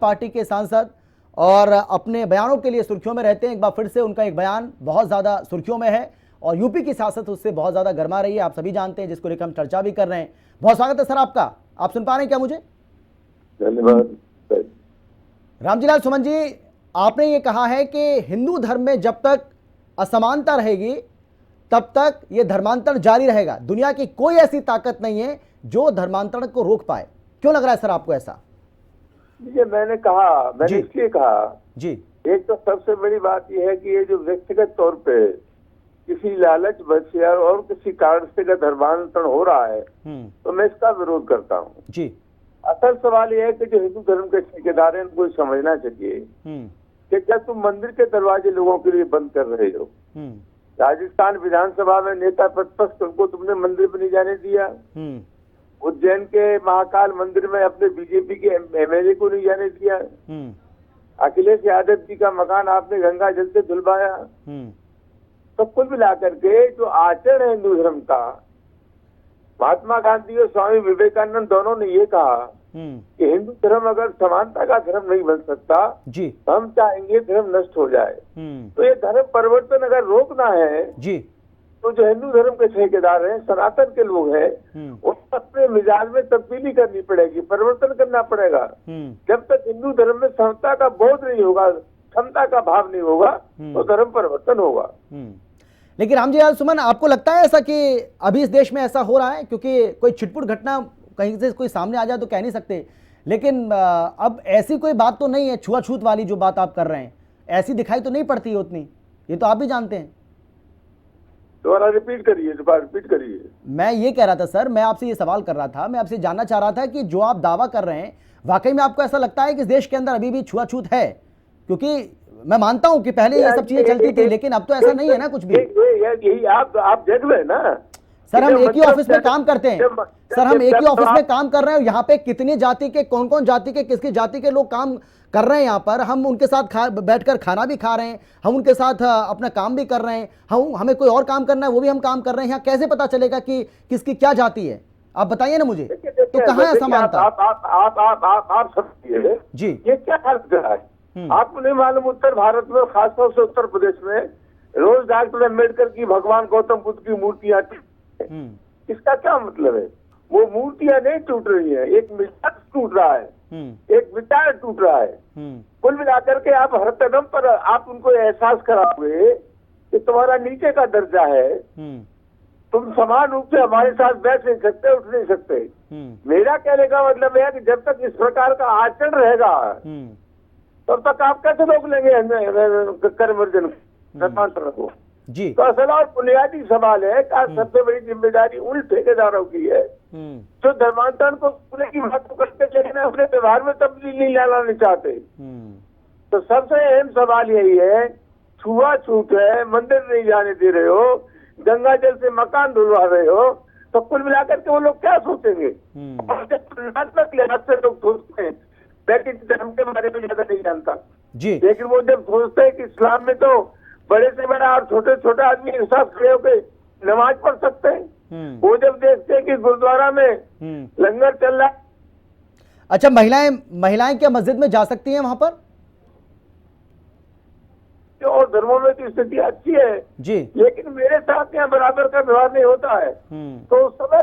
Party के सांसद और अपने बयानों के लिए सुर्खियों में रहते हैं। एक बार फिर से उनका एक बयान बहुत ज़्यादा सुर्खियों में है और यूपी की सियासत उससे बहुत ज़्यादा गर्मा रही है, आप सभी जानते हैं, जिसको लेकर हम चर्चा भी कर रहे हैं। बहुत स्वागत है सर आपका। आप सुन पा रहे हैं क्या मुझे? धन्यवाद। रामजीलाल सुमन जी, आपने ये कहा है कि हिंदू धर्म में जब तक असमानता रहेगी तब तक ये धर्मांतरण जारी रहेगा। दुनिया की कोई ऐसी ताकत नहीं है जो धर्मांतरण को रोक पाए। क्यों लग रहा है सर आपको ऐसा? ये मैंने इसलिए कहा जी, एक तो सबसे बड़ी बात यह है कि ये जो व्यक्तिगत तौर पे किसी लालच बस या और किसी कारण से अगर धर्मांतरण हो रहा है तो मैं इसका विरोध करता हूँ। जी, असल सवाल यह है कि जो हिंदू धर्म के ठेकेदार हैं उनको समझना चाहिए कि क्या तुम मंदिर के दरवाजे लोगों के लिए बंद कर रहे हो। राजस्थान विधानसभा में नेता प्रतिपक्ष उनको तुमने मंदिर में नहीं जाने दिया। उज्जैन के महाकाल मंदिर में अपने बीजेपी के एमएलए को नहीं जाने दिया। अखिलेश यादव जी का मकान आपने गंगा जल से धुलवाया। तो कुल मिलाकर के जो आचरण है हिंदू धर्म का, महात्मा गांधी और स्वामी विवेकानंद दोनों ने ये कहा कि हिंदू धर्म अगर समानता का धर्म नहीं बन सकता जी, तो हम चाहेंगे धर्म नष्ट हो जाए। तो ये धर्म परिवर्तन अगर रोकना है जी, तो जो हिंदू धर्म के ठेकेदार हैं, सनातन के लोग हैं, उनको अपने मिजाज में तब्दीली करनी पड़ेगी, परिवर्तन करना पड़ेगा। जब तक हिंदू धर्म में समता का बोध नहीं होगा, क्षमता का भाव नहीं होगा, तो धर्म परिवर्तन होगा। लेकिन रामजीलाल सुमन, आपको लगता है ऐसा कि अभी इस देश में ऐसा हो रहा है? क्योंकि कोई छिटपुट घटना कहीं से कोई सामने आ जाए तो कह नहीं सकते, लेकिन अब ऐसी कोई बात तो नहीं है, छुआछूत वाली जो बात आप कर रहे हैं ऐसी दिखाई तो नहीं पड़ती है उतनी, ये तो आप भी जानते हैं। दोबारा रिपीट करिए। मैं ये कह रहा था सर, मैं आपसे ये सवाल कर रहा था, मैं आपसे जानना चाह रहा था कि जो आप दावा कर रहे हैं वाकई में आपको ऐसा लगता है कि इस देश के अंदर अभी भी छुआछूत है? क्योंकि मैं मानता हूं कि पहले ये सब चीजें चलती थी, लेकिन अब तो ऐसा नहीं है ना कुछ भी। यही आप देख रहे ना सर, हम एक ही ऑफिस में काम करते हैं सर, हम एक ही ऑफिस में काम कर रहे हैं। यहाँ पे कितनी जाति के, कौन कौन जाति के, किसकी जाति के लोग काम कर रहे हैं यहाँ पर, हम उनके साथ बैठकर खाना भी खा रहे हैं, हम उनके साथ अपना काम भी कर रहे हैं, हमें कोई और काम करना है वो भी हम काम कर रहे हैं। यहाँ कैसे पता चलेगा कि किसकी क्या जाति है? आप बताइए ना मुझे। तो कहाँ है समानता? आप समझिए जी, ये क्या अर्थ है? आपको नहीं मालूम उत्तर भारत में, खासतौर से उत्तर प्रदेश में रोज डॉक्टर अम्बेडकर की, भगवान गौतम बुद्ध की मूर्तियां, इसका क्या मतलब है? वो मूर्तियां नहीं टूट रही है, एक मिजाज टूट रहा है, एक विचार टूट रहा है। कुल मिलाकर के आप हर कदम पर आप उनको एहसास कराओगे कि तुम्हारा नीचे का दर्जा है, तुम समान रूप से हमारे साथ बैठ नहीं सकते, उठ नहीं सकते। मेरा कहने का मतलब है कि जब तक इस प्रकार का आचरण रहेगा तब तक आप कैसे रोक लेंगे कन्वर्जन को? जी, तो असल और बुनियादी सवाल है कि सबसे बड़ी जिम्मेदारी उन ठेकेदारों की है जो धर्मांतरण को पूरे की बात करते, लेकिन अपने व्यवहार में तब्दीली नहीं लाना चाहते। तो सबसे अहम सवाल यही है, छुआछूत है, मंदिर नहीं जाने दे रहे हो, गंगा जल से मकान धुलवा रहे हो, तो कुल मिलाकर के वो लोग क्या सोचेंगे? और जब तुलनात्मक लिहाज से लोग सोचते हैं, मैं किसी धर्म के बारे में ज्यादा नहीं जानता जी, लेकिन वो जब सोचते हैं कि इस्लाम में तो बड़े से बड़ा और छोटे छोटे आदमी एक साथ खड़े होकर नमाज पढ़ सकते हैं, वो जब देखते हैं कि गुरुद्वारा में लंगर चल रहा है। अच्छा, महिलाएं क्या मस्जिद में जा सकती हैं वहां पर? और धर्मों में तो स्थिति अच्छी है जी, लेकिन मेरे साथ यहाँ बराबर का व्यवहार नहीं होता है, तो उस समय